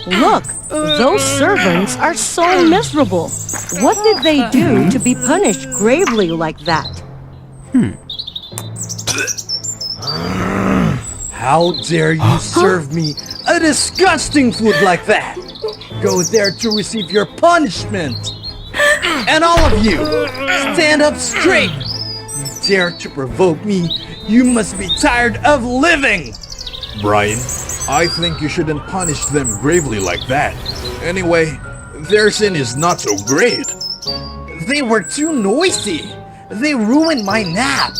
Look, those servants are so miserable. What did they do to be punished gravely like that? How dare you serve me a disgusting food like that? Go there to receive your punishment. And all of you, stand up straight. You dare to provoke me, you must be tired of living. Brian, I think you shouldn't punish them gravely like that. Anyway, their sin is not so great. They were too noisy. They ruined my nap.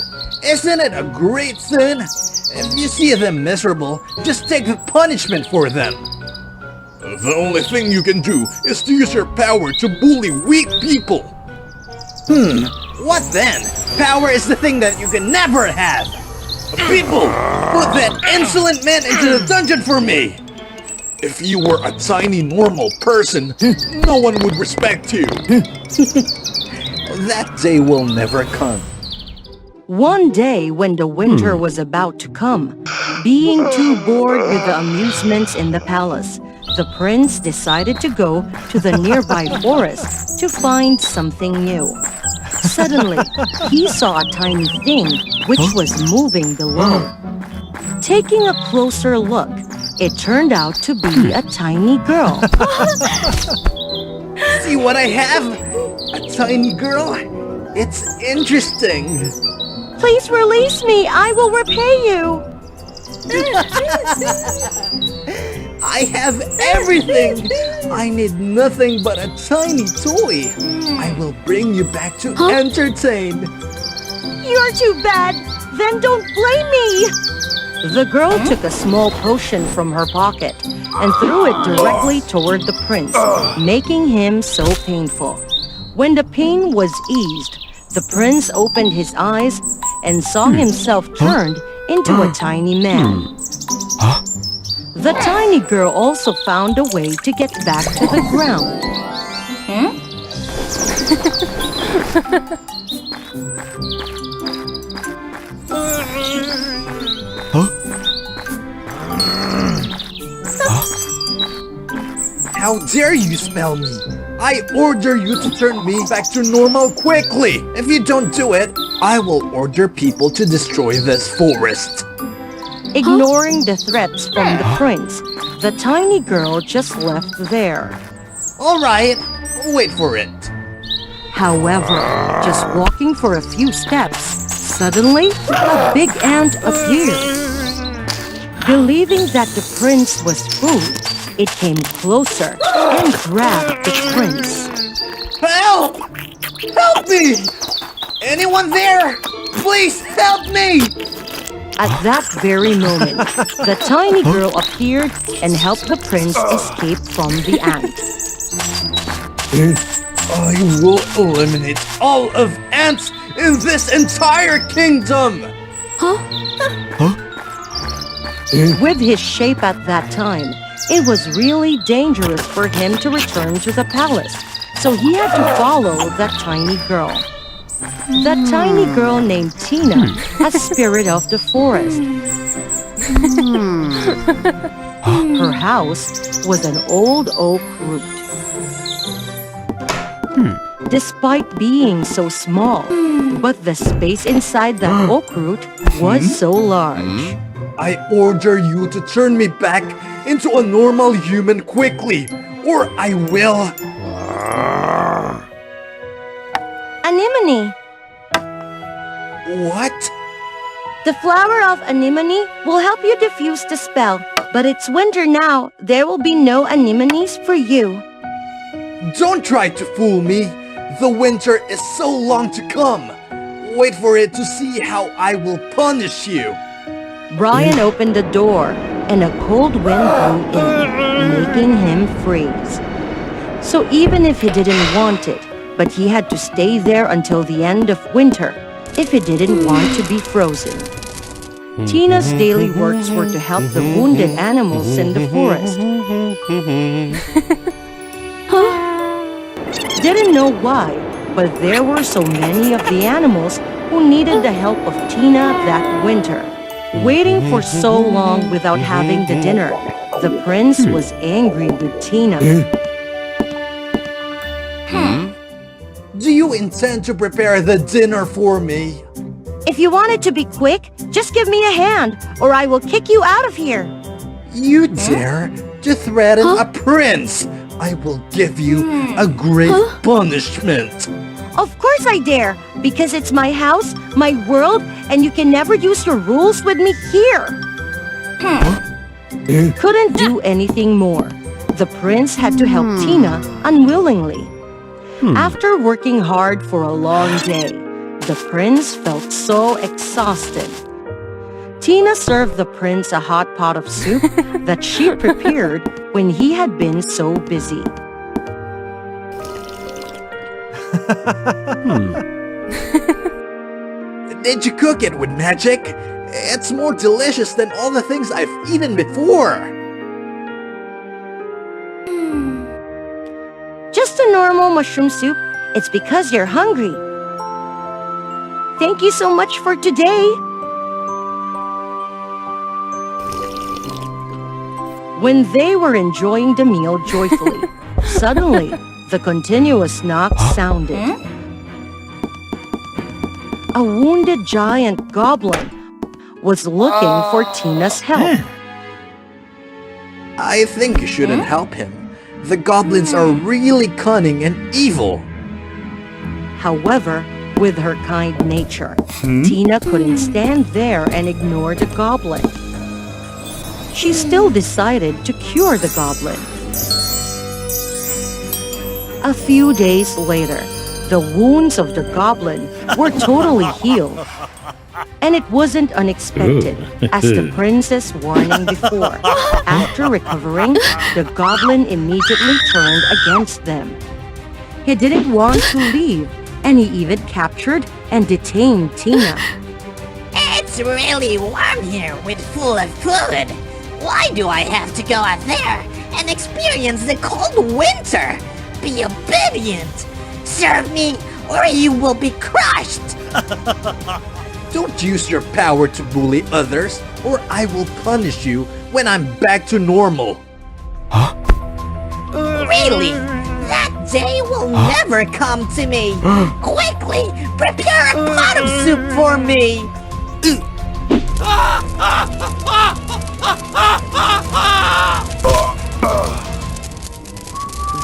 Isn't it a great sin? If you see them miserable, just take the punishment for them. The only thing you can do is to use your power to bully weak people. What then? Power is the thing that you can never have. People, put that insolent man into the dungeon for me. If you were a tiny normal person, no one would respect you. That day will never come. One day when the winter was about to come, being too bored with the amusements in the palace, the prince decided to go to the nearby forest to find something new. Suddenly, he saw a tiny thing which was moving below. Taking a closer look, it turned out to be a tiny girl. See what I have? A tiny girl? It's interesting. Please release me. I will repay you. I have everything. I need nothing but a tiny toy. I will bring you back to entertain. You're too bad. Then don't blame me. The girl took a small potion from her pocket and threw it directly toward the prince, making him so painful. When the pain was eased, the prince opened his eyes and saw himself turned into a tiny man. The tiny girl also found a way to get back to the ground. How dare you smell me? I order you to turn me back to normal quickly. If you don't do it, I will order people to destroy this forest. Ignoring the threats from the prince, the tiny girl just left there. All right, wait for it. However, just walking for a few steps, suddenly a big ant appeared. Believing that the prince was food, it came closer and grabbed the prince. Help! Help me! Anyone there? Please help me! At that very moment, the tiny girl appeared and helped the prince escape from the ant. I will eliminate all of ants in this entire kingdom! With his shape at that time, it was really dangerous for him to return to the palace, so he had to follow that tiny girl. That tiny girl named Tina, a spirit of the forest. Her house was an old oak root. Despite being so small, but the space inside that oak root was so large. I order you to turn me back into a normal human quickly, or I will... Anemone. What? The flower of anemone will help you diffuse the spell, but it's winter now. There will be no anemones for you. Don't try to fool me. The winter is so long to come. Wait for it to see how I will punish you. Brian opened the door, and a cold wind blew in, making him freeze. So even if he didn't want it, but he had to stay there until the end of winter, if he didn't want to be frozen. Tina's daily works were to help the wounded animals in the forest. Didn't know why, but there were so many of the animals who needed the help of Tina that winter. Waiting for so long without having the dinner, The prince was angry with Tina. Do you intend to prepare the dinner for me? If you want it to be quick, just give me a hand, or I will kick you out of here. You dare to threaten a prince? I will give you a great punishment. Of course I dare, because it's my house, my world, and you can never use your rules with me here. Couldn't do anything more. The prince had to help Tina unwillingly. After working hard for a long day, the prince felt so exhausted. Tina served the prince a hot pot of soup that she prepared when he had been so busy. Did you cook it with magic? It's more delicious than all the things I've eaten before. Just a normal mushroom soup. It's because you're hungry. Thank you so much for today. When they were enjoying the meal joyfully, suddenly the continuous knock sounded. A wounded giant goblin was looking for Tina's help. I think you shouldn't help him. The goblins are really cunning and evil. However, with her kind nature, Tina couldn't stand there and ignore the goblin. She still decided to cure the goblin. A few days later, the wounds of the goblin were totally healed. And it wasn't unexpected, as the princess warning before. After recovering, the goblin immediately turned against them. He didn't want to leave, and he even captured and detained Tina. It's really warm here with full of food. Why do I have to go out there and experience the cold winter? Be obedient. Serve me or you will be crushed. Don't use your power to bully others, or I will punish you when I'm back to normal. Really? That day will never come to me. Quickly, prepare a pot of soup for me.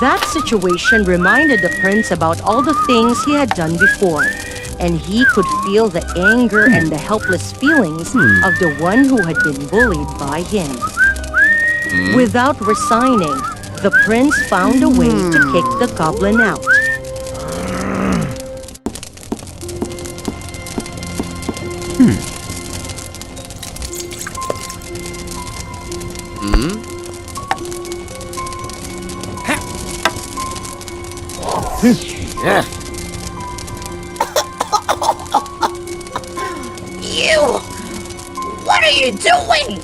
That situation reminded the prince about all the things he had done before, and he could feel the anger and the helpless feelings of the one who had been bullied by him. Without resigning, the prince found a way to kick the goblin out. You! What are you doing?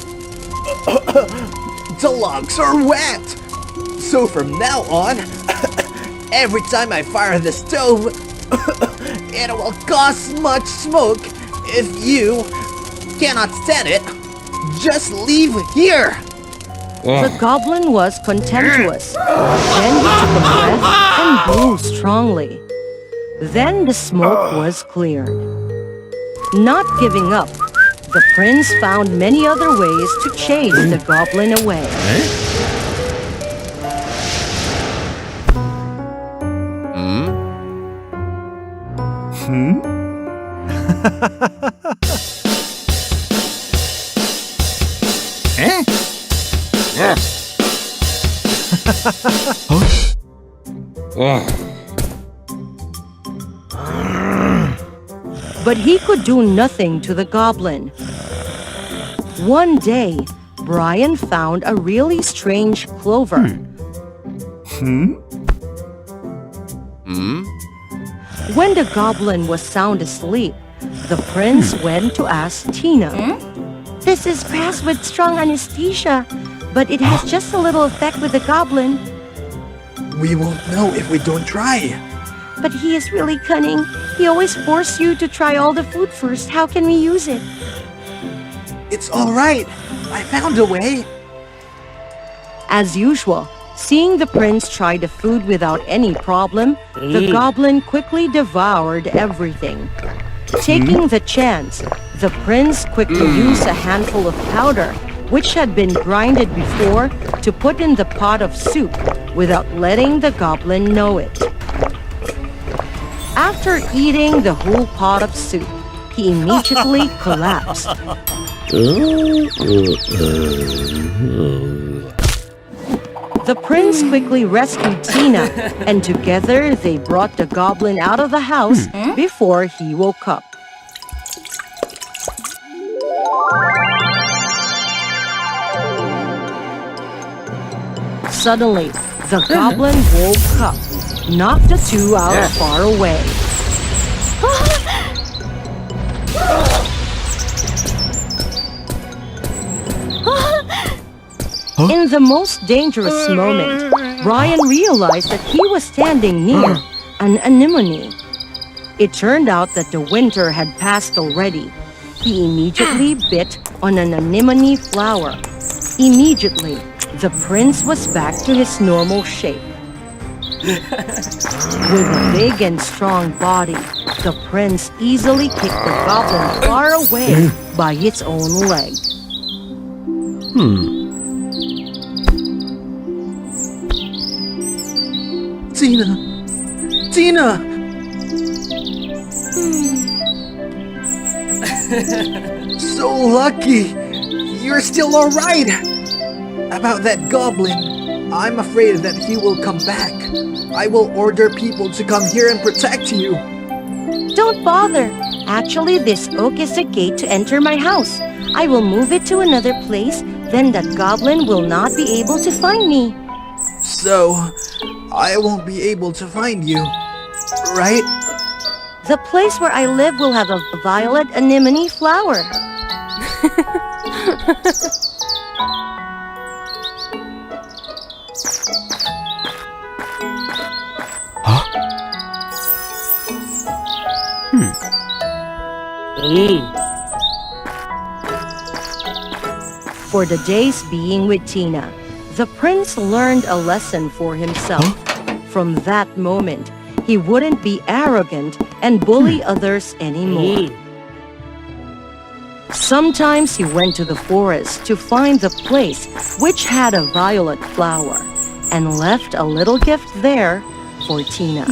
The logs are wet! So from now on, every time I fire the stove, it will cause much smoke. If you cannot stand it, just leave here! The goblin was contemptuous. Then he took a breath and blew strongly. Then the smoke was cleared. Not giving up, the prince found many other ways to chase the goblin away. But he could do nothing to the goblin. One day, Brian found a really strange clover. When the goblin was sound asleep, the prince went to ask Tina. This is grass with strong anesthesia, but it has just a little effect with the goblin. We won't know if we don't try. But he is really cunning. He always forces you to try all the food first. How can we use it? It's all right. I found a way. As usual, seeing the prince try the food without any problem, the goblin quickly devoured everything. Taking the chance, the prince quickly used a handful of powder, which had been grinded before, to put in the pot of soup without letting the goblin know it. After eating the whole pot of soup, he immediately collapsed. The prince quickly rescued Tina, and together they brought the goblin out of the house before he woke up. Suddenly, the goblin woke up, knocked the two out far away. In the most dangerous moment, Brian realized that he was standing near an anemone. It turned out that the winter had passed already. He immediately bit on an anemone flower. Immediately, the prince was back to his normal shape. With a big and strong body, the prince easily kicked the goblin far away by its own leg. Tina! Tina! So lucky! You're still alright! About that goblin, I'm afraid that he will come back. I will order people to come here and protect you. Don't bother. Actually, this oak is the gate to enter my house. I will move it to another place, then that goblin will not be able to find me. So, I won't be able to find you, right? The place where I live will have a violet anemone flower. For the days being with Tina, the prince learned a lesson for himself. From that moment, he wouldn't be arrogant and bully others anymore. Sometimes he went to the forest to find the place which had a violet flower and left a little gift there for Tina.